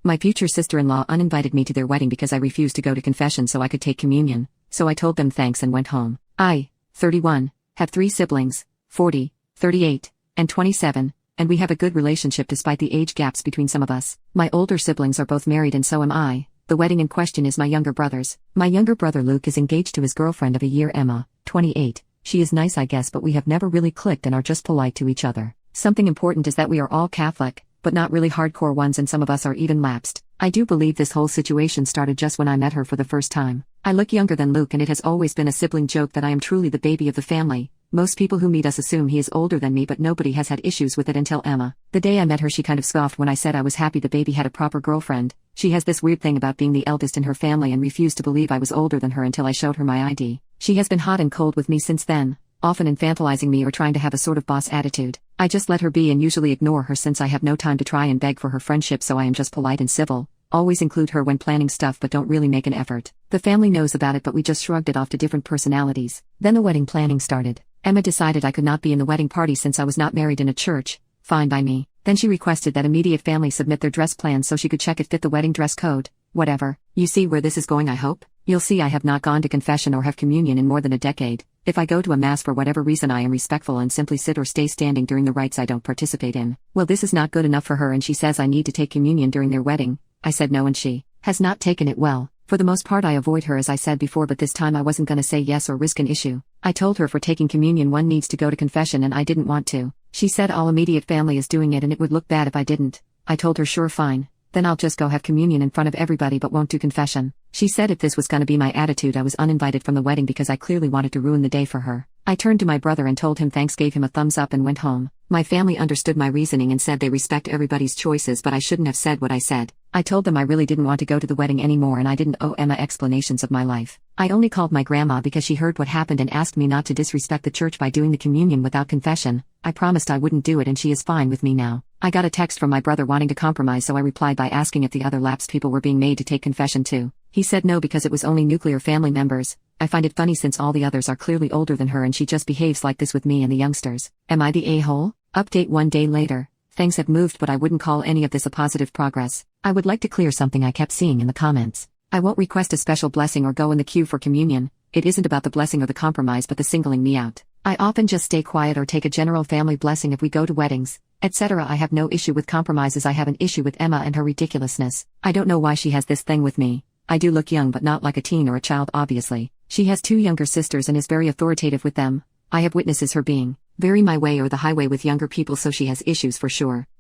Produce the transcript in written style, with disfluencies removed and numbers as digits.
My future sister-in-law uninvited me to their wedding because I refused to go to confession so I could take communion, so I told them thanks and went home. I, 31, have 3 siblings, 40, 38, and 27, and we have a good relationship despite the age gaps between some of us. My older siblings are both married and so am I. The wedding in question is my younger brother's. My younger brother Luke is engaged to his girlfriend of a year, Emma, 28. She is nice, I guess, but we have never really clicked and are just polite to each other. Something important is that we are all Catholic, but not really hardcore ones, and some of us are even lapsed. I do believe this whole situation started just when I met her for the first time. I look younger than Luke, and it has always been a sibling joke that I am truly the baby of the family. Most people who meet us assume he is older than me, but nobody has had issues with it until Emma. The day I met her, she kind of scoffed when I said I was happy the baby had a proper girlfriend. She has this weird thing about being the eldest in her family and refused to believe I was older than her until I showed her my ID. She has been hot and cold with me since then, often infantilizing me or trying to have a sort of boss attitude. I just let her be and usually ignore her since I have no time to try and beg for her friendship, so I am just polite and civil. Always include her when planning stuff but don't really make an effort. The family knows about it, but we just shrugged it off to different personalities. Then the wedding planning started. Emma decided I could not be in the wedding party since I was not married in a church. Fine by me. Then she requested that immediate family submit their dress plans so she could check it fit the wedding dress code. Whatever. You see where this is going, I hope? You'll see I have not gone to confession or have communion in more than a decade. If I go to a mass for whatever reason, I am respectful and simply sit or stay standing during the rites I don't participate in. Well, this is not good enough for her, and she says I need to take communion during their wedding. I said no, and she has not taken it well. For the most part I avoid her, as I said before, but this time I wasn't gonna say yes or risk an issue. I told her for taking communion one needs to go to confession, and I didn't want to. She said all immediate family is doing it and it would look bad if I didn't. I told her sure, fine. Then I'll just go have communion in front of everybody but won't do confession. She said if this was gonna be my attitude, I was uninvited from the wedding because I clearly wanted to ruin the day for her. I turned to my brother and told him thanks, gave him a thumbs up, and went home. My family understood my reasoning and said they respect everybody's choices, but I shouldn't have said what I said. I told them I really didn't want to go to the wedding anymore and I didn't owe Emma explanations of my life. I only called my grandma because she heard what happened and asked me not to disrespect the church by doing the communion without confession. I promised I wouldn't do it and she is fine with me now. I got a text from my brother wanting to compromise, so I replied by asking if the other lapsed people were being made to take confession too. He said no because it was only nuclear family members. I find it funny since all the others are clearly older than her and she just behaves like this with me and the youngsters. Am I the a-hole? Update 1 day later. Things have moved, but I wouldn't call any of this a positive progress. I would like to clear something I kept seeing in the comments. I won't request a special blessing or go in the queue for communion. It isn't about the blessing or the compromise but the singling me out. I often just stay quiet or take a general family blessing if we go to weddings, etc. I have no issue with compromises. I have an issue with Emma and her ridiculousness. I don't know why she has this thing with me. I do look young but not like a teen or a child, obviously. She has 2 younger sisters and is very authoritative with them. I have witnesses her being very my way or the highway with younger people, so she has issues for sure.